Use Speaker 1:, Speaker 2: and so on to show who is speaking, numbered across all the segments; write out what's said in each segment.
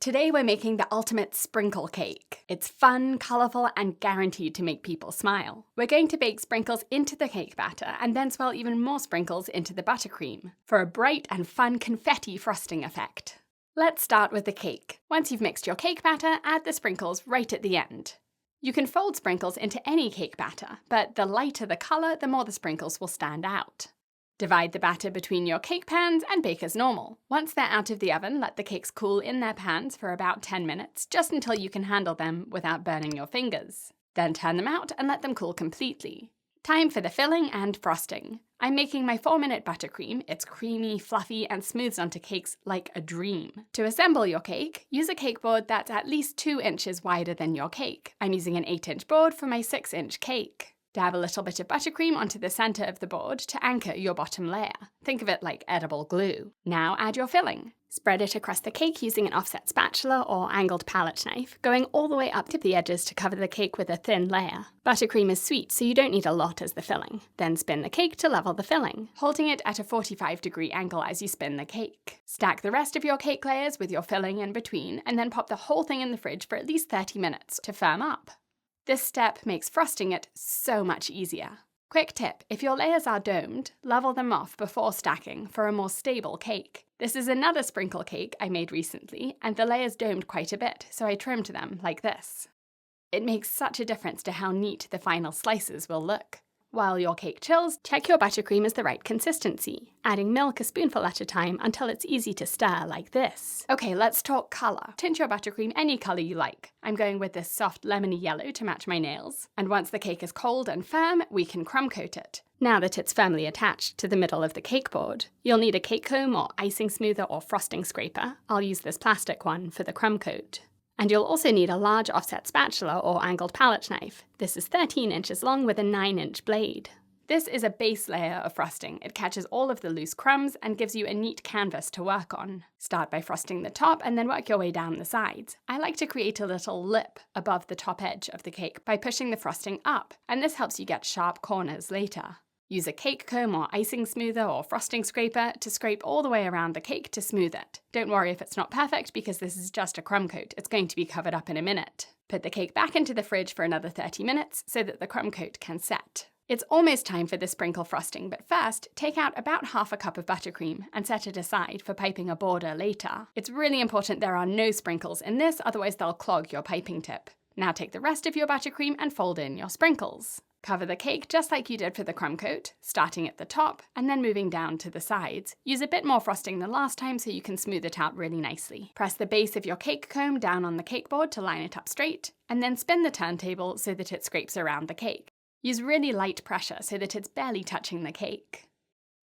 Speaker 1: Today we're making the ultimate sprinkle cake. It's fun, colourful, and guaranteed to make people smile. We're going to bake sprinkles into the cake batter and then swirl even more sprinkles into the buttercream for a bright and fun confetti frosting effect. Let's start with the cake. Once you've mixed your cake batter, add the sprinkles right at the end. You can fold sprinkles into any cake batter, but the lighter the colour, the more the sprinkles will stand out. Divide the batter between your cake pans and bake as normal. Once they're out of the oven, let the cakes cool in their pans for about 10 minutes, just until you can handle them without burning your fingers. Then turn them out and let them cool completely. Time for the filling and frosting. I'm making my 4-minute buttercream. It's creamy, fluffy, and smooths onto cakes like a dream. To assemble your cake, use a cake board that's at least 2 inches wider than your cake. I'm using an 8-inch board for my 6-inch cake. Dab a little bit of buttercream onto the center of the board to anchor your bottom layer. Think of it like edible glue. Now add your filling. Spread it across the cake using an offset spatula or angled palette knife, going all the way up to the edges to cover the cake with a thin layer. Buttercream is sweet, so you don't need a lot as the filling. Then spin the cake to level the filling, holding it at a 45-degree angle as you spin the cake. Stack the rest of your cake layers with your filling in between, and then pop the whole thing in the fridge for at least 30 minutes to firm up. This step makes frosting it so much easier. Quick tip, if your layers are domed, level them off before stacking for a more stable cake. This is another sprinkle cake I made recently, and the layers domed quite a bit, so I trimmed them like this. It makes such a difference to how neat the final slices will look. While your cake chills, check your buttercream is the right consistency, adding milk a spoonful at a time until it's easy to stir like this. Okay, let's talk colour. Tint your buttercream any colour you like. I'm going with this soft lemony yellow to match my nails. And once the cake is cold and firm, we can crumb coat it. Now that it's firmly attached to the middle of the cake board, you'll need a cake comb or icing smoother or frosting scraper. I'll use this plastic one for the crumb coat. And you'll also need a large offset spatula or angled palette knife. This is 13 inches long with a 9-inch blade. This is a base layer of frosting. It catches all of the loose crumbs and gives you a neat canvas to work on. Start by frosting the top and then work your way down the sides. I like to create a little lip above the top edge of the cake by pushing the frosting up, and this helps you get sharp corners later. Use a cake comb or icing smoother or frosting scraper to scrape all the way around the cake to smooth it. Don't worry if it's not perfect because this is just a crumb coat. It's going to be covered up in a minute. Put the cake back into the fridge for another 30 minutes so that the crumb coat can set. It's almost time for the sprinkle frosting, but first, take out about half a cup of buttercream and set it aside for piping a border later. It's really important there are no sprinkles in this, otherwise they'll clog your piping tip. Now take the rest of your buttercream and fold in your sprinkles. Cover the cake just like you did for the crumb coat, starting at the top and then moving down to the sides. Use a bit more frosting than last time so you can smooth it out really nicely. Press the base of your cake comb down on the cake board to line it up straight, and then spin the turntable so that it scrapes around the cake. Use really light pressure so that it's barely touching the cake.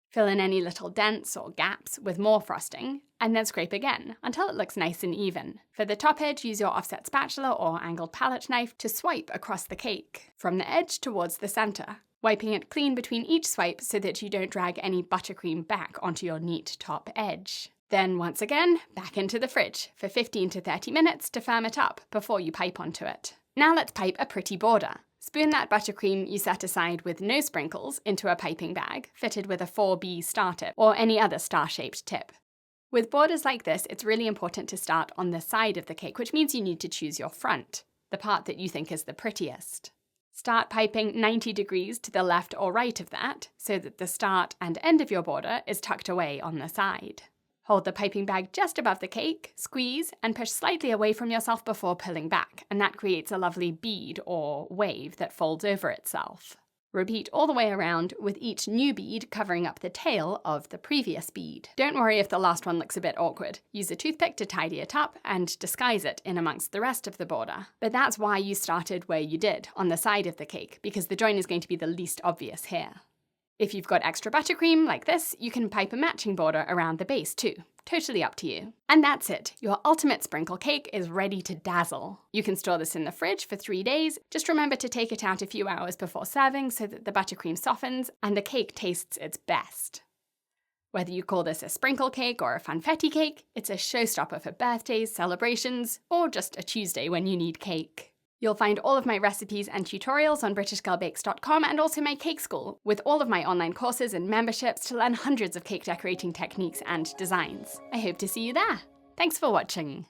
Speaker 1: Fill in any little dents or gaps with more frosting, and then scrape again until it looks nice and even. For the top edge, use your offset spatula or angled palette knife to swipe across the cake, from the edge towards the center, wiping it clean between each swipe so that you don't drag any buttercream back onto your neat top edge. Then once again, back into the fridge for 15 to 30 minutes to firm it up before you pipe onto it. Now let's pipe a pretty border. Spoon that buttercream you set aside with no sprinkles into a piping bag fitted with a 4B star tip or any other star-shaped tip. With borders like this, it's really important to start on the side of the cake, which means you need to choose your front, the part that you think is the prettiest. Start piping 90 degrees to the left or right of that, so that the start and end of your border is tucked away on the side. Hold the piping bag just above the cake, squeeze, and push slightly away from yourself before pulling back, and that creates a lovely bead or wave that folds over itself. Repeat all the way around with each new bead covering up the tail of the previous bead. Don't worry if the last one looks a bit awkward. Use a toothpick to tidy it up and disguise it in amongst the rest of the border. But that's why you started where you did, on the side of the cake, because the join is going to be the least obvious here. If you've got extra buttercream like this, you can pipe a matching border around the base too. Totally up to you. And that's it. Your ultimate sprinkle cake is ready to dazzle. You can store this in the fridge for 3 days. Just remember to take it out a few hours before serving so that the buttercream softens and the cake tastes its best. Whether you call this a sprinkle cake or a funfetti cake, it's a showstopper for birthdays, celebrations, or just a Tuesday when you need cake. You'll find all of my recipes and tutorials on britishgirlbakes.com and also my cake school, with all of my online courses and memberships to learn hundreds of cake decorating techniques and designs. I hope to see you there. Thanks for watching.